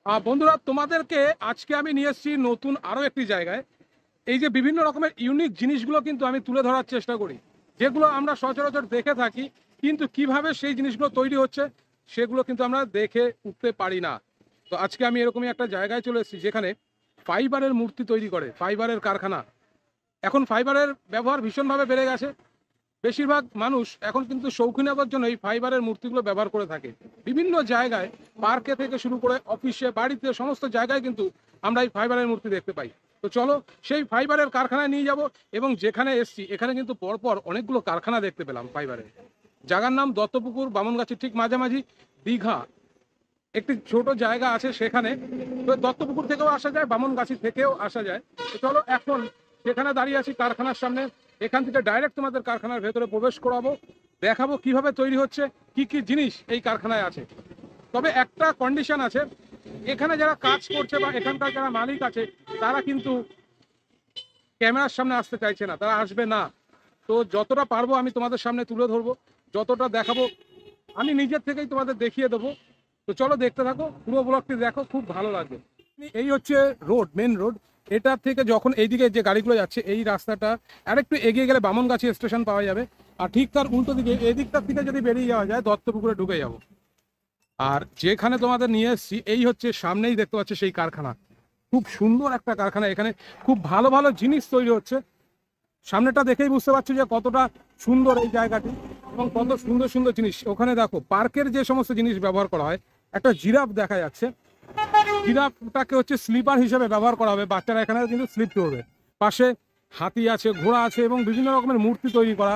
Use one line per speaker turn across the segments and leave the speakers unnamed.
বন্ধুরা, তোমাদেরকে আজকে আমি নিয়ে এসেছি নতুন আরো একটি জায়গায়। এই যে বিভিন্ন রকমের ইউনিক জিনিসগুলো কিন্তু আমি তুলে ধরার চেষ্টা করি, যেগুলো আমরা সচরাচর দেখে থাকি, কিন্তু কিভাবে সেই জিনিসগুলো তৈরি হচ্ছে সেগুলো কিন্তু আমরা দেখে উঠতে পারি না। তো আজকে আমি এরকমই একটা জায়গায় চলে এসেছি যেখানে ফাইবারের মূর্তি তৈরি করে, ফাইবারের কারখানা। এখন ফাইবারের ব্যবহার ভীষণভাবে বেড়ে গেছে। বেশিরভাগ মানুষ এখন কিন্তু শৌখিনতার জন্য এই ফাইবারের মূর্তিগুলো ব্যবহার করে থাকে। বিভিন্ন জায়গায়, পার্কে থেকে শুরু করে অফিসে, বাড়িতে, সমস্ত জায়গায় কিন্তু আমরা এই ফাইবারের মূর্তি দেখতে পাই। তো চলো সেই ফাইবারের কারখানায় নিয়ে যাব। এবং যেখানে এসছি এখানে কিন্তু পরপর অনেকগুলো কারখানা দেখতে পেলাম ফাইবারের। জায়গার নাম দত্তপুকুর, বামনগাছির ঠিক মাঝামাঝি, দীঘা। একটি ছোট জায়গা আছে সেখানে। তো দত্তপুকুর থেকেও আসা যায়, বামনগাছি থেকেও আসা যায়। তো চলো এখন সেখানে দাঁড়িয়ে আছি কারখানার সামনে। এখান থেকে ডাইরেক্ট তোমাদের কারখানার ভেতরে প্রবেশ করাবো, দেখাবো কিভাবে তৈরি হচ্ছে, কি কি জিনিস এই কারখানায় আছে। তবে একটা কন্ডিশন আছে, এখানে যারা কাজ করছে বা এখানকার যারা মালিক আছে তারা কিন্তু ক্যামেরার সামনে আসতে চাইছে না, তারা আসবে না। তো যতটা পারবো আমি তোমাদের সামনে তুলে ধরবো, যতটা দেখাবো আমি নিজের থেকেই তোমাদের দেখিয়ে দেবো। তো চলো দেখতে থাকো, পুরো ব্লগটি দেখো, খুব ভালো লাগবে। এই হচ্ছে রোড, মেন রোড। এটার থেকে যখন এইদিকে যে গাড়িগুলো যাচ্ছে এই রাস্তাটা আরেকটু এগিয়ে গেলে বামনগাছি স্টেশন পাওয়া যাবে। আর ঠিক তার উল্টো দিকে এদিকটার থেকে যদি বেরিয়ে যাওয়া যায় দত্তপুকুরে ঢুকে যাব। আর যেখানে তোমাদের নিয়ে এসেছি এই হচ্ছে সামনেই দেখতে পাচ্ছ সেই কারখানা। খুব সুন্দর একটা কারখানা, এখানে খুব ভালো ভালো জিনিস তৈরি হচ্ছে। সামনেটা দেখেই বুঝতে পারছো যে কতটা সুন্দর এই জায়গাটি এবং কত সুন্দর সুন্দর জিনিস। ওখানে দেখো পার্কের যে সমস্ত জিনিস ব্যবহার করা হয়, একটা জিরাফ দেখা যাচ্ছে। জিরাফটাকে হচ্ছে স্লিপার হিসেবে ব্যবহার করা হবে, বাচ্চারা এখানে কিন্তু স্লিপ করবে। পাশে হাতি আছে, ঘোড়া আছে এবং বিভিন্ন রকমের মূর্তি তৈরি করা।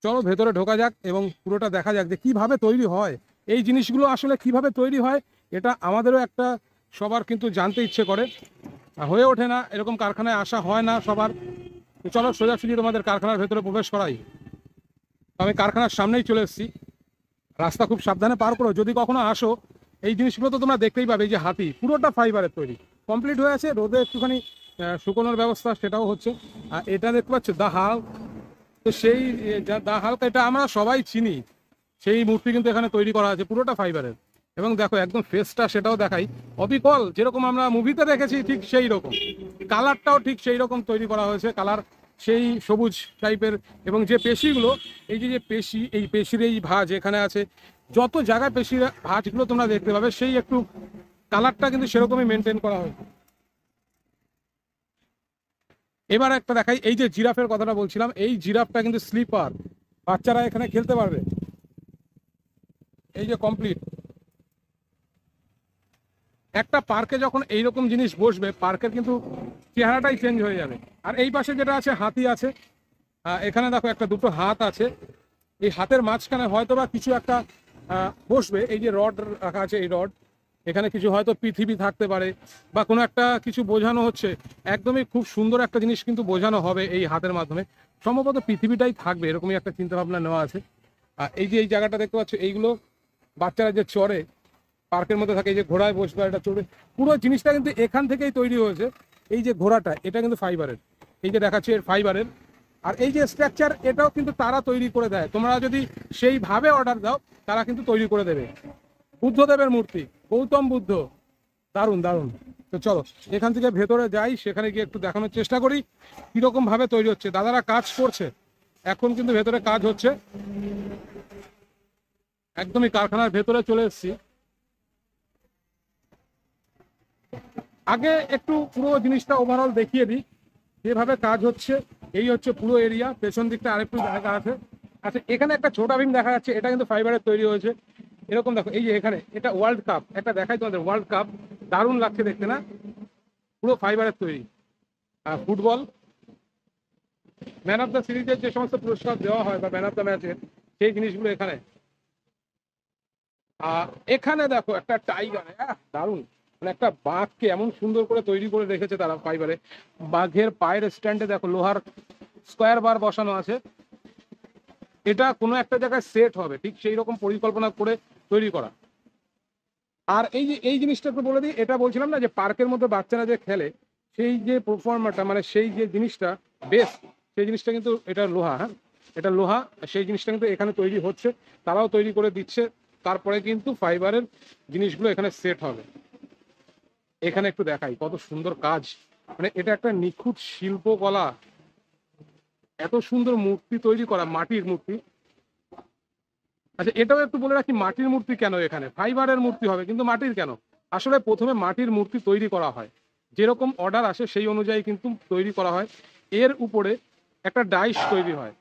চলো ভেতরে ঢোকা যাক এবং পুরোটা দেখা যাক যে কিভাবে তৈরি হয় এই জিনিসগুলো, আসলে কিভাবে তৈরি হয় এটা আমাদেরও একটা সবার কিন্তু জানতে ইচ্ছে করে। হয়ে ওঠে না, এরকম কারখানায় আসা হয় না সবার। তো চলো সোজাসুজি তোমাদের কারখানার ভেতরে প্রবেশ করাই। আমি কারখানার সামনেই চলে এসেছি। রাস্তা খুব সাবধানে পার করো যদি কখনো আসো। এই জিনিসগুলো তো তোমরা দেখতেই পাবে, এই যে হাতি পুরোটা ফাইবারের তৈরি, কমপ্লিট হয়ে আছে। রোদে একটুখানি শুকোনোর ব্যবস্থা সেটাও হচ্ছে। আর এটা দেখতে পাচ্ছ দা হাল। তো সেই দা হালকা এটা আমরা সবাই চিনি, সেই মূর্তি কিন্তু এখানে তৈরি করা আছে পুরোটা ফাইবারের। এবং দেখো একদম ফেসটা সেটাও দেখাই, অবিকল যেরকম আমরা মুভিতে দেখেছি ঠিক সেই রকম। কালারটাও ঠিক সেই রকম তৈরি করা হয়েছে, কালার সেই সবুজ টাইপের। এবং যে পেশিগুলো, এই যে যে পেশি, এই পেশির এই ভাঁজ এখানে আছে, যত জায়গায় পেশির ভাঁজগুলো তোমরা দেখতে পাবে সেই একটু কালারটা কিন্তু সেরকমই মেনটেন করা হয়েছে। এবার একটা দেখাই, এই যে জিরাফের কথাটা বলছিলাম, এই জিরাফটা কিন্তু স্লিপার, বাচ্চারা এখানে খেলতে পারবে। এই যে কমপ্লিট একটা পার্কে যখন এইরকম জিনিস বসবে, পার্কের কিন্তু চেহারাটাই চেঞ্জ হয়ে যাবে। আর এই পাশে যেটা আছে, হাতি আছে। এখানে দেখো একটা দুটো হাত আছে, এই হাতের মাঝখানে হয়তো বা কিছু একটা বসবে। এই যে রড রাখা আছে, এই রড, এখানে কিছু হয়তো পৃথিবী থাকতে পারে বা কোনো একটা কিছু বোঝানো হচ্ছে। একদমই খুব সুন্দর একটা জিনিস কিন্তু বোঝানো হবে এই হাতের মাধ্যমে। সম্ভবত পৃথিবীটাই থাকবে, এরকমই একটা চিন্তা ভাবনা নেওয়া আছে। আর এই যে এই জায়গাটা দেখতে পাচ্ছ, এইগুলো বাচ্চারা যে চড়ে পার্কের মধ্যে থাকে, এই যে ঘোড়ায় বসবে এটা চড়বে, পুরো জিনিসটা কিন্তু এখান থেকেই তৈরি হয়েছে। এই যে ঘোড়াটা, এটা কিন্তু ফাইবারের, এই যে দেখাচ্ছে এর ফাইবারের। আর এই যে স্ট্রাকচার, এটাও কিন্তু তারা তৈরি করে দেয়। তোমরা যদি সেইভাবে অর্ডার দাও তারা কিন্তু তৈরি করে দেবে। বুদ্ধদেবের মূর্তি, গৌতম বুদ্ধ, দারুণ দারুণ। তো চলো এখান থেকে ভেতরে যাই, সেখানে গিয়ে একটু দেখানোর চেষ্টা করি কিরকম ভাবে তৈরি হচ্ছে। দাদারা কাজ করছে, এখন কিন্তু ভেতরে কাজ হচ্ছে। একদমই কারখানার ভেতরে চলে এসেছি। আগে একটু পুরো জিনিসটা ওভারঅল দেখিয়ে দিই যেভাবে কাজ হচ্ছে। এই হচ্ছে পুরো এরিয়া, পেছন দিকটা আরেকটু জায়গা আছে। আচ্ছা, এখানে একটা ছোটা ভীম দেখা যাচ্ছে, এটা কিন্তু ফাইবারের তৈরি হয়েছে। এরকম দেখো, এই যে এখানে এটা ওয়ার্ল্ড কাপ, একটা দেখাই তোমাদের, ওয়ার্ল্ড কাপ দারুণ লাগছে দেখতে না, পুরো ফাইবারের তৈরি। আর ফুটবল ম্যান অফ দ্য সিরিজের যে সমস্ত পুরস্কার দেওয়া হয় বা ম্যান অফ দ্য ম্যাচের, সেই জিনিসগুলো এখানে। এখানে দেখো একটা টাইগার, দারুণ, মানে একটা বাঘকে এমন সুন্দর করে তৈরি করে রেখেছে তারা ফাইবারে। বাঘের পায়ের স্ট্যান্ডে দেখো লোহার স্কোয়ার বার বসানো আছে। এটা কোনো একটা জায়গায় সেট হবে, ঠিক সেই রকম পরিকল্পনা করে তৈরি করা। আর এই যে এই জিনিসটা তো বলে দিই, এটা বলছিলাম না যে পার্কের মধ্যে বাচ্চারা যে খেলে, সেই যে পারফর্মারটা, মানে সেই যে জিনিসটা বেস, সেই জিনিসটা কিন্তু এটা লোহা। হ্যাঁ, এটা লোহা, সেই জিনিসটা কিন্তু এখানে তৈরি হচ্ছে, তারাও তৈরি করে দিচ্ছে। তারপরে কিন্তু ফাইবারের জিনিসগুলো এখানে সেট হবে। এখানে একটু দেখাই কত সুন্দর কাজ, মানে এটা একটা নিখুঁত শিল্পকলা, এত সুন্দর মূর্তি তৈরি করা, মাটির মূর্তি। আচ্ছা এটাও একটু বলে রাখি, মাটির মূর্তি কেন, এখানে ফাইবারের মূর্তি হবে কিন্তু মাটির কেন? আসলে প্রথমে মাটির মূর্তি তৈরি করা হয়, যেরকম অর্ডার আসে সেই অনুযায়ী কিন্তু তৈরি করা হয়। এর উপরে একটা ডাইস তৈরি হয়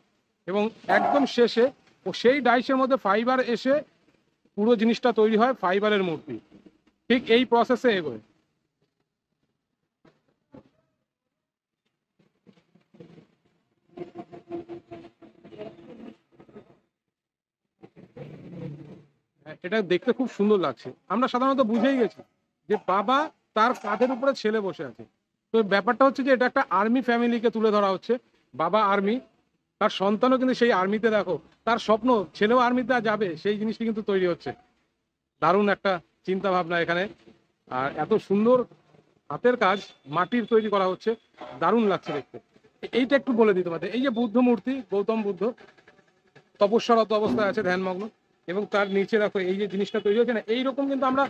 এবং একদম শেষে ও সেই ডাইসের মধ্যে ফাইবার এসে পুরো জিনিসটা তৈরি হয় ফাইবারের মূর্তি। ঠিক এই প্রসেসে এগোয়। এটা দেখতে খুব সুন্দর লাগছে। আমরা সাধারণত বুঝেই গেছি যে বাবা তার কাঁধের উপরে ছেলে বসে আছে। তো ব্যাপারটা হচ্ছে যে এটা একটা আর্মি ফ্যামিলিকে তুলে ধরা হচ্ছে। বাবা আর্মি, তার সন্তানও কিন্তু সেই আর্মিতে, দেখো তার স্বপ্ন ছেলেও আর্মিতে যাবে, সেই জিনিসটি কিন্তু তৈরি হচ্ছে। দারুণ একটা চিন্তা ভাবনা এখানে। আর এত সুন্দর হাতের কাজ, মাটির তৈরি করা হচ্ছে, দারুণ লাগছে দেখতে। এইটা একটু বলে দিই তোমাদের, এই যে বুদ্ধ মূর্তি, গৌতম বুদ্ধ তপস্যারত অবস্থায় আছে, ধ্যানমগ্ন, এবং তার নিচে দেখো এই যে জিনিসটা তৈরি হচ্ছে না, এইরকম কিন্তু আমরা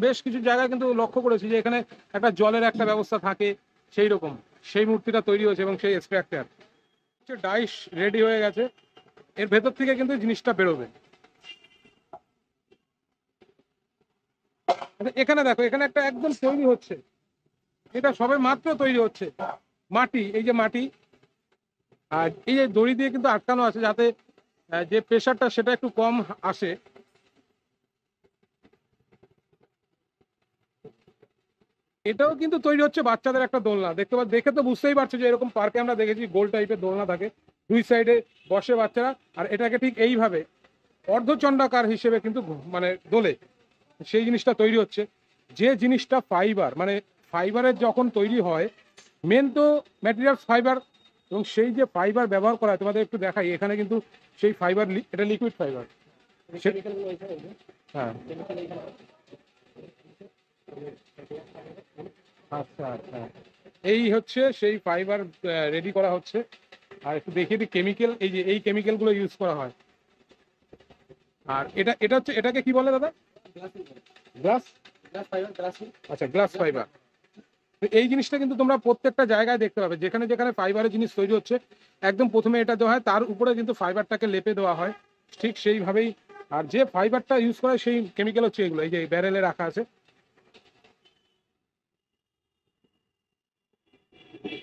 বেশ কিছু জায়গায় কিন্তু লক্ষ্য করেছি যে এখানে একটা জলের একটা ব্যবস্থা থাকে, সেই রকম সেই মূর্তিটা তৈরি হয়েছে এবং সেই স্ট্রাকচার ডাইস রেডি হয়ে গেছে। এর ভেতর থেকে কিন্তু জিনিসটা বেরোবে। আচ্ছা, এখানে দেখো, এখানে একটা একদম তৈরি হচ্ছে, এটা সবে মাত্র তৈরি হচ্ছে। মাটি, এই যে মাটি, আর এই যে দড়ি দিয়ে কিন্তু আটকানো আছে যাতে যে প্রেশারটা সেটা একটু কম আসে। এটাও কিন্তু তৈরি হচ্ছে বাচ্চাদের একটা দোলনা, দেখে তো বুঝতেই পারছো যে এরকম পার্কে আমরা দেখেছি গোল টাইপের দোলনা থাকে, দুই সাইডে বসে বাচ্চারা, আর এটাকে ঠিক এইভাবে অর্ধচন্ডাকার হিসেবে কিন্তু মানে দোলে, সেই জিনিসটা তৈরি হচ্ছে। যে জিনিসটা ফাইবার, মানে ফাইবারের যখন তৈরি হয়, মেন তো ম্যাটেরিয়ালস ফাইবার, এবং সেই যে ফাইবার ব্যবহার করা হয়, তোমাদের একটু দেখাই, এখানে কিন্তু সেই ফাইবার, এটা লিকুইড ফাইবার। হ্যাঁ, আচ্ছা আচ্ছা, এই হচ্ছে সেই ফাইবার রেডি করা হচ্ছে। আর একটু দেখিয়ে দিই কেমিক্যাল, এই যে এই কেমিক্যাল গুলো ইউজ করা হয়। আর এটা এটা হচ্ছে, এটাকে কি বলে দাদা? গ্লাস, আচ্ছা গ্লাস ফাইবার। এই জিনিসটা কিন্তু তোমরা প্রত্যেকটা জায়গায় দেখতে পাবে, যেখানে যেখানে ফাইবারের জিনিস তৈরি হচ্ছে, একদম প্রথমে এটা দেওয়া হয়, তার উপরে কিন্তু ফাইবারটাকে লেপে দেওয়া হয় ঠিক সেইভাবেই। আর যে ফাইবারটা ইউজ করা হয় সেই কেমিক্যাল হচ্ছে এগুলো, এই যে ব্যারেলে রাখা আছে।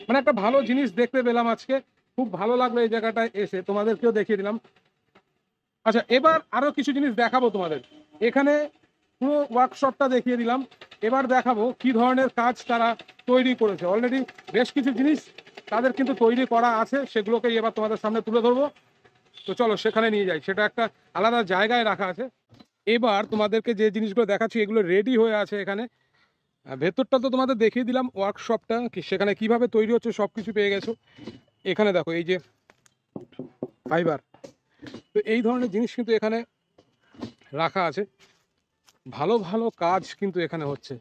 মানে একটা ভালো জিনিস দেখতে পেলাম আজকে, খুব ভালো লাগলো এই জায়গাটায় এসে, তোমাদেরকেও দেখিয়ে দিলাম। আচ্ছা এবার আরো কিছু জিনিস দেখাবো তোমাদের। এখানে পুরো ওয়ার্কশপটা দেখিয়ে দিলাম, এবার দেখাবো কি ধরনের কাজ তারা তৈরি করেছে। অলরেডি বেশ কিছু জিনিস তাদের কিন্তু তৈরি করা আছে, সেগুলোকে এবার তোমাদের সামনে তুলে ধরবো। তো চলো সেখানে নিয়ে যাই, সেটা একটা আলাদা জায়গায় রাখা আছে। এবার তোমাদেরকে যে জিনিসগুলো দেখাচ্ছি এগুলো রেডি হয়ে আছে এখানে। ভেতরটা তো তোমাদের দেখিয়ে দিলাম, ওয়ার্কশপটা সেখানে কিভাবে তৈরি হচ্ছে সবকিছু পেয়ে গেছো। এখানে দেখো এই যে ফাইবার, তো এই ধরনের জিনিস কিন্তু এখানে রাখা আছে। ভালো ভালো কাজ কিন্তু এখানে হচ্ছে।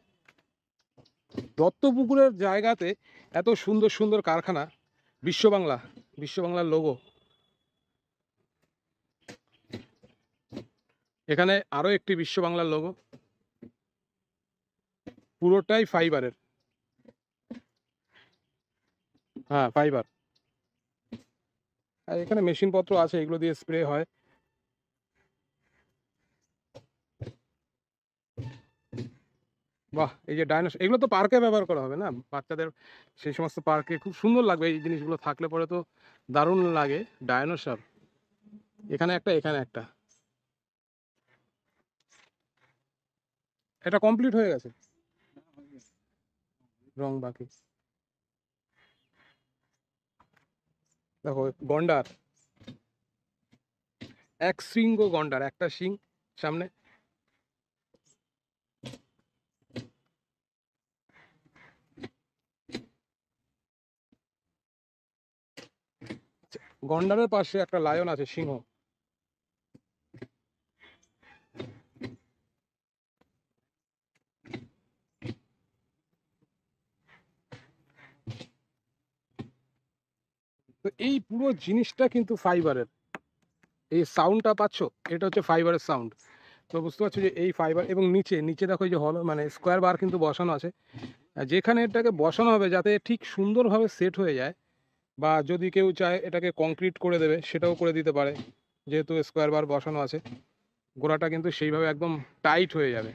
দত্তপুকুরের জায়গাতে এত সুন্দর সুন্দর কারখানা, বিশ্ব বাংলা, বিশ্ব বাংলার লোগো। এখানে আরো একটি বিশ্ব বাংলার লোগো, পুরোটাই ফাইবারের। হ্যাঁ ফাইবার। আর এখানে মেশিন পত্র আছে, এগুলো দিয়ে স্প্রে হয়। বাহ, এই যে ডাইনোসর, এগুলো তো পার্কে ব্যবহার করা হবে না বাচ্চাদের, সেই সমস্ত পার্কে খুব সুন্দর লাগবে এই জিনিসগুলো থাকলে পরে, তো দারুণ লাগে। ডাইনোসর, এখানে একটা, এখানে একটা, এটা কমপ্লিট হয়ে গেছে, রং বাকি। দেখো গন্ডার, এক শৃঙ্গ গন্ডার, একটা শিং সামনে। গন্ডারের পাশে একটা লায়ন আছে, সিংহ। তো এই পুরো জিনিসটা কিন্তু ফাইবারের, এই সাউন্ডটা পাচ্ছ, এটা হচ্ছে ফাইবারের সাউন্ড। তো বুঝতে পারছো যে এই ফাইবার এবং নিচে নিচে দেখো এই যে হল মানে স্কোয়ার বার কিন্তু বসানো আছে, যেখানে এটাকে বসানো হবে যাতে ঠিক সুন্দরভাবে সেট হয়ে যায়, বা যদি কেউ চায় এটাকে কংক্রিট করে দেবে সেটাও করে দিতে পারে, যেহেতু স্কোয়ার বার বসানো আছে গোড়াটা কিন্তু সেইভাবে একদম টাইট হয়ে যাবে।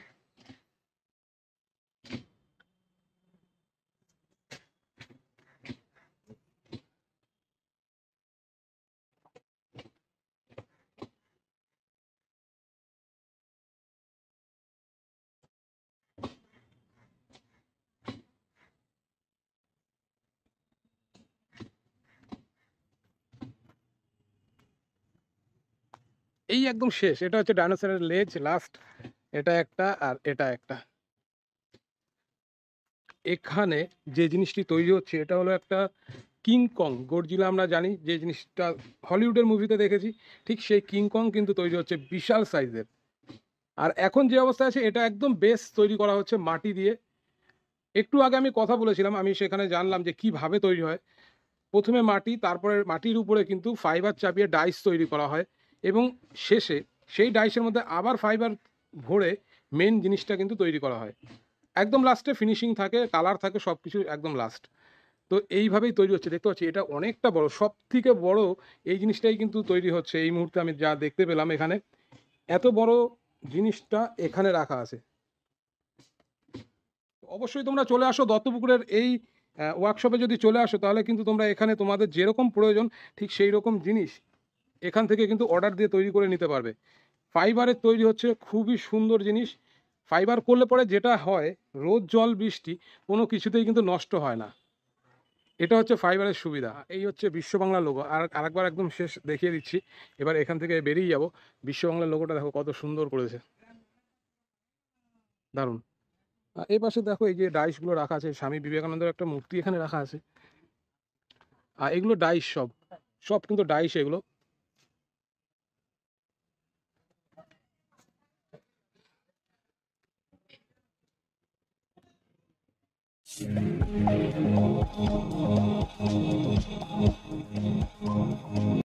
এই একদম শেষ, এটা হচ্ছে ডাইনোসরের লেজ লাস্ট, এটা একটা আর এটা একটা। এখানে যে জিনিসটি তৈরি হচ্ছে এটা হলো একটা কিং কং, গডজিলা আমরা জানি যে জিনিসটা হলিউডের মুভিতে দেখেছি, ঠিক সেই কিং কং কিন্তু তৈরি হচ্ছে বিশাল সাইজের। আর এখন যে অবস্থা আছে এটা একদম বেস তৈরি করা হচ্ছে মাটি দিয়ে। একটু আগে আমি কথা বলেছিলাম, আমি সেখানে জানলাম যে কিভাবে তৈরি হয়। প্রথমে মাটি, তারপরে মাটির উপরে কিন্তু ফাইবার চাপিয়ে ডাইস তৈরি করা হয়, এবং শেষে সেই ডাইসের মধ্যে আবার ফাইবার ভরে মেন জিনিসটা কিন্তু তৈরি করা হয়। একদম লাস্টে ফিনিশিং থাকে, কালার থাকে, সব কিছু একদম লাস্ট। তো এইভাবেই তৈরি হচ্ছে, দেখতে পাচ্ছি এটা অনেকটা বড়, সব থেকে বড় এই জিনিসটাই কিন্তু তৈরি হচ্ছে এই মুহূর্তে আমি যা দেখতে পেলাম এখানে। এত বড় জিনিসটা এখানে রাখা আছে। অবশ্যই তোমরা চলে আসো দত্তপুকুরের এই ওয়ার্কশপে, যদি চলে আসো তাহলে কিন্তু তোমরা এখানে তোমাদের যেরকম প্রয়োজন ঠিক সেই রকম জিনিস এখান থেকে কিন্তু অর্ডার দিয়ে তৈরি করে নিতে পারবে। ফাইবারের তৈরি হচ্ছে খুবই সুন্দর জিনিস। ফাইবার করলে পরে যেটা হয়, রোদ জল বৃষ্টি কোনো কিছুতেই কিন্তু নষ্ট হয় না। এটা হচ্ছে ফাইবারের সুবিধা। এই হচ্ছে বিশ্ব বাংলা লোগো। আর আরেকবার একদম শেষ দেখিয়ে দিচ্ছি, এবার এখান থেকে বেরিয়ে যাব। বিশ্ব বাংলা লোগোটা দেখো কত সুন্দর করেছে, দারুণ। এই পাশে দেখো এই যে ডাইসগুলো রাখা আছে, স্বামী বিবেকানন্দের একটা মূর্তি এখানে রাখা আছে। আর এগুলো ডাইস, সব সব কিন্তু ডাইস এগুলো।